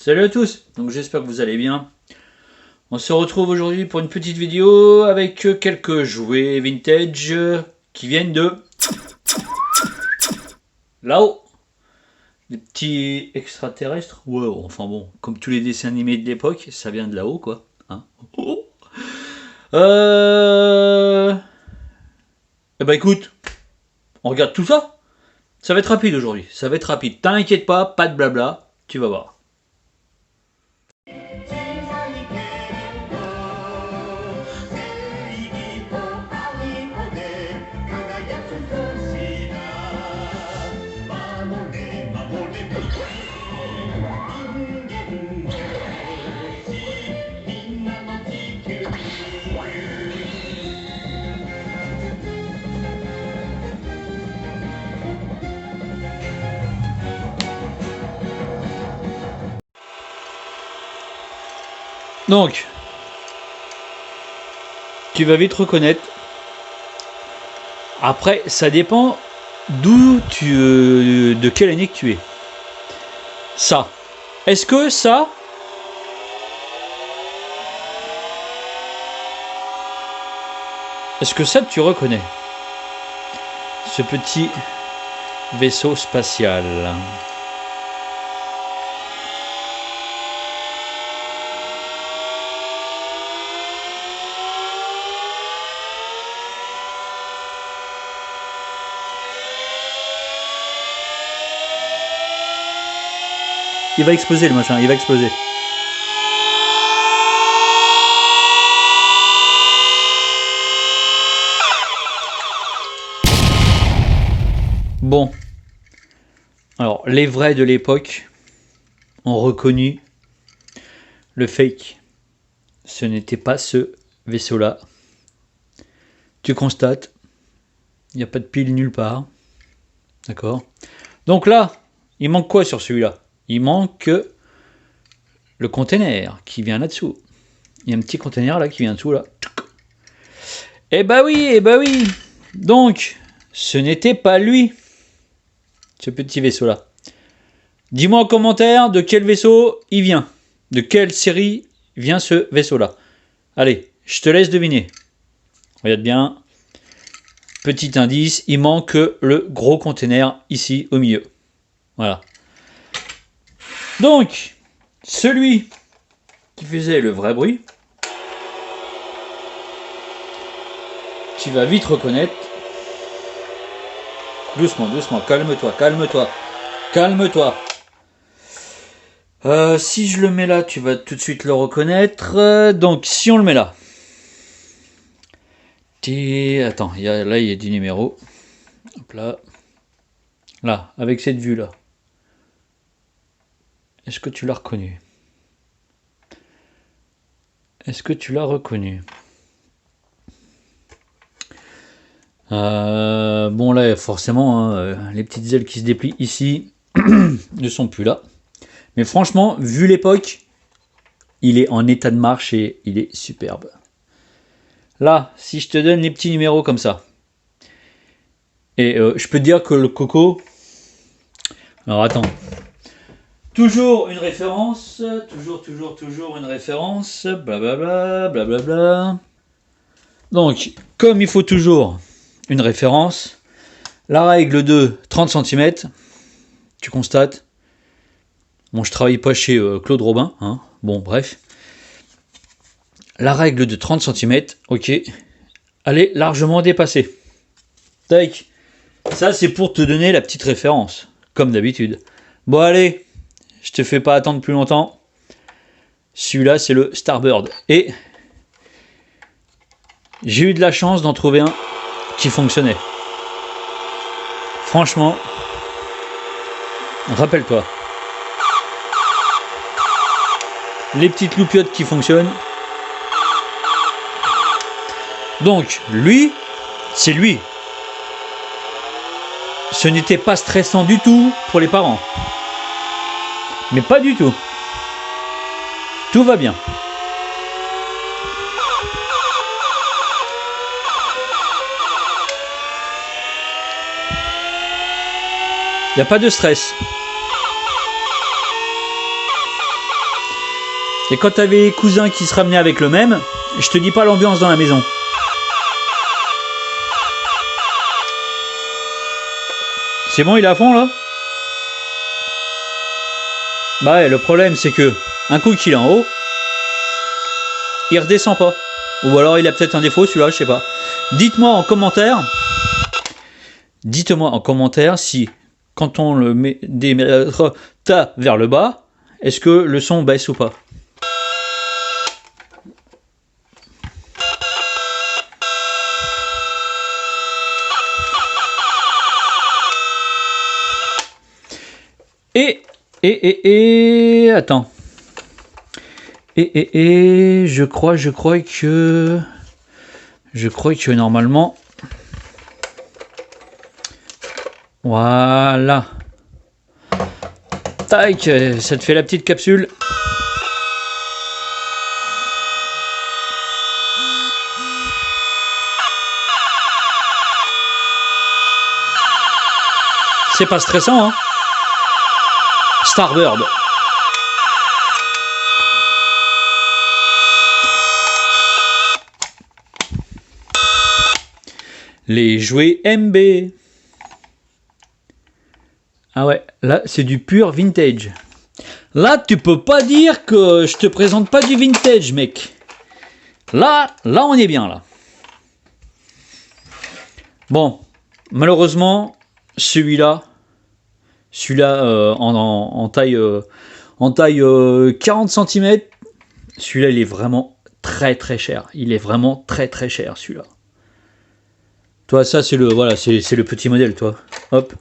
Salut à tous, donc j'espère que vous allez bien. On se retrouve aujourd'hui pour une petite vidéo avec quelques jouets vintage qui viennent de là-haut. Des petits extraterrestres. Ouais, enfin bon, comme tous les dessins animés de l'époque, ça vient de là-haut quoi. Hein. Eh ben écoute, on regarde tout ça. Ça va être rapide aujourd'hui, ça va être rapide. T'inquiète pas de blabla, tu vas voir. Donc, tu vas vite reconnaître. Après, ça dépend de quelle année que tu es. Ça. Est-ce que ça... Est-ce que ça tu reconnais? Ce petit vaisseau spatial. Il va exploser le machin, il va exploser. Bon. Alors, les vrais de l'époque ont reconnu le fake. Ce n'était pas ce vaisseau-là. Tu constates, il n'y a pas de pile nulle part. D'accord. Donc là, il manque quoi sur celui-là? Il manque le container qui vient là-dessous. Il y a un petit container là qui vient dessous là. Eh bah oui. Donc, ce n'était pas lui, ce petit vaisseau là. Dis-moi en commentaire de quel vaisseau il vient. De quelle série vient ce vaisseau là. Allez, je te laisse deviner. Regarde bien. Petit indice, il manque le gros container ici au milieu. Voilà. Donc, celui qui faisait le vrai bruit, tu vas vite reconnaître. Doucement, calme-toi. Si je le mets là, tu vas tout de suite le reconnaître. Donc, si on le met là. Attends, là, il y a du numéro. Hop là. Là, avec cette vue-là. Est-ce que tu l'as reconnu? Bon là forcément hein, les petites ailes qui se déplient ici ne sont plus là. Mais franchement, vu l'époque, il est en état de marche et il est superbe. Là, si je te donne les petits numéros comme ça, et je peux te dire que le coco... Alors attends. Toujours une référence, toujours une référence, blablabla. Donc, comme il faut toujours une référence, la règle de 30 cm, tu constates. Bon, je travaille pas chez Claude Robin, hein. Bon, bref. La règle de 30 cm, ok, elle est largement dépassée. Tac. Ça, c'est pour te donner la petite référence, comme d'habitude. Bon, allez, je te fais pas attendre plus longtemps. Celui-là, c'est le Starbird. Et j'ai eu de la chance d'en trouver un qui fonctionnait. Franchement, rappelle-toi. Les petites loupiottes qui fonctionnent. Donc, lui, c'est lui. Ce n'était pas stressant du tout pour les parents. Mais pas du tout. Tout va bien. Il n'y a pas de stress. Et quand t'avais les cousins qui se ramenaient avec le même, je te dis pas l'ambiance dans la maison. C'est bon, il est à fond là? Bah ouais, le problème c'est que un coup qu'il est en haut, il redescend pas. Ou alors il a peut-être un défaut celui-là, je sais pas. Dites-moi en commentaire si quand on le met vers le bas, est-ce que le son baisse ou pas? Attends. Je crois que normalement, voilà. Tac, ça te fait la petite capsule. C'est pas stressant, hein? Starbird. Les jouets MB. Ah ouais, là c'est du pur vintage. Là tu peux pas dire que je te présente pas du vintage, mec. Là on est bien là. Bon, malheureusement, celui-là en taille 40 cm, celui-là il est vraiment très cher. Il est vraiment très cher celui-là. Toi, ça c'est le petit modèle, toi. Hop.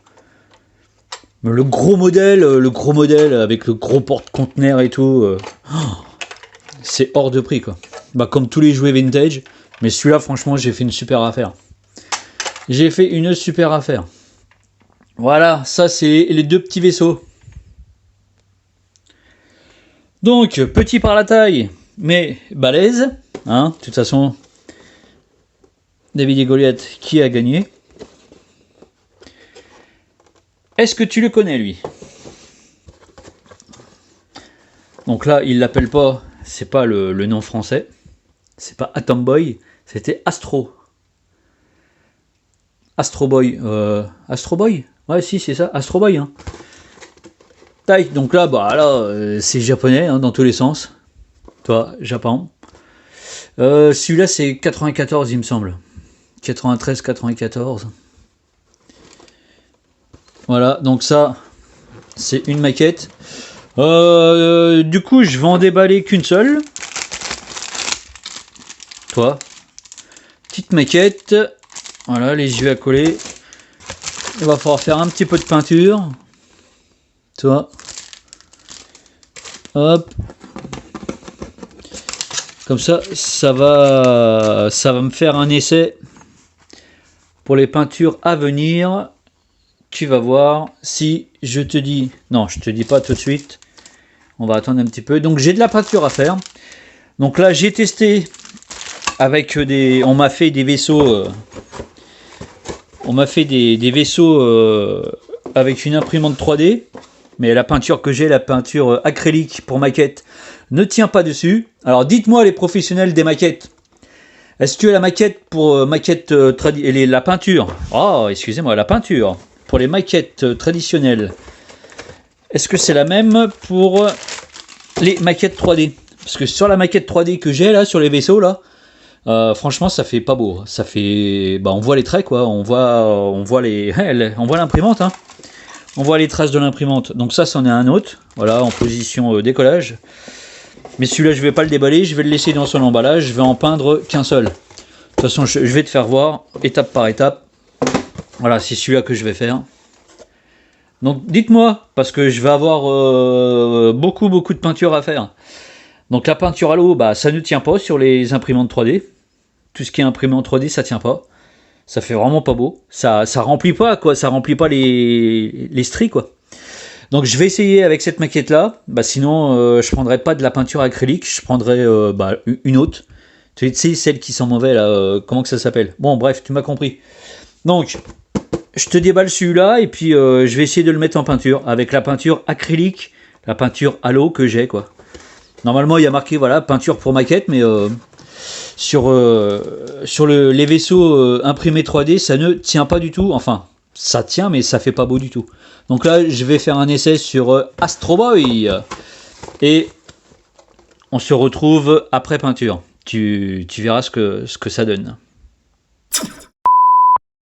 Le gros modèle avec le gros porte-conteneur et tout, c'est hors de prix quoi. Bah comme tous les jouets vintage, mais celui-là franchement j'ai fait une super affaire. Voilà, ça c'est les deux petits vaisseaux. Donc petit par la taille, mais balèze, hein. De toute façon, David et Goliath, qui a gagné? Est-ce que tu le connais lui? Donc là, il l'appelle pas, c'est pas le nom français, c'est pas Atom Boy, c'était Astro Boy. Ouais, si, c'est ça, Astro Boy. Hein. Taille, donc là, c'est japonais hein, dans tous les sens. Toi, Japon. Celui-là, c'est 94, il me semble. 93, 94. Voilà, donc ça, c'est une maquette. Du coup, je vais en déballer qu'une seule. Toi. Petite maquette. Voilà, les yeux à coller. Il va falloir faire un petit peu de peinture. Toi. Hop. Comme ça, ça va me faire un essai pour les peintures à venir. Tu vas voir si je te dis... Non, je te dis pas tout de suite. On va attendre un petit peu. Donc, j'ai de la peinture à faire. Donc là, j'ai testé avec des... On m'a fait des vaisseaux... On m'a fait des vaisseaux avec une imprimante 3D. Mais la peinture que j'ai, la peinture acrylique pour maquette, ne tient pas dessus. Alors, dites-moi les professionnels des maquettes. Est-ce que la maquette pour la peinture... Oh, excusez-moi, la peinture... Pour les maquettes traditionnelles, est-ce que c'est la même pour les maquettes 3D? Parce que sur la maquette 3D que j'ai là, sur les vaisseaux là, franchement ça fait pas beau. Ça fait, on voit les traits quoi, on voit l'imprimante, hein. On voit les traces de l'imprimante. Donc ça, c'en est un autre, voilà, en position décollage. Mais celui-là, je vais pas le déballer, je vais le laisser dans son emballage, je vais en peindre qu'un seul. De toute façon, je vais te faire voir étape par étape. Voilà, c'est celui-là que je vais faire. Donc dites-moi, parce que je vais avoir beaucoup de peinture à faire. Donc la peinture à l'eau, ça ne tient pas sur les imprimantes 3D. Tout ce qui est imprimé en 3D, ça tient pas. Ça fait vraiment pas beau. Ça remplit pas quoi, ça remplit pas les stries quoi. Donc je vais essayer avec cette maquette là. Sinon je prendrai pas de la peinture acrylique, je prendrai une autre. Tu sais celle qui sent mauvais là, comment que ça s'appelle? Bon bref, tu m'as compris. Donc je te déballe celui-là et puis je vais essayer de le mettre en peinture avec la peinture acrylique, la peinture à l'eau que j'ai quoi. Normalement, il y a marqué voilà peinture pour maquette, mais sur les vaisseaux imprimés 3D, ça ne tient pas du tout. Enfin, ça tient, mais ça fait pas beau du tout. Donc là, je vais faire un essai sur Astro Boy et on se retrouve après peinture. Tu verras ce que ça donne.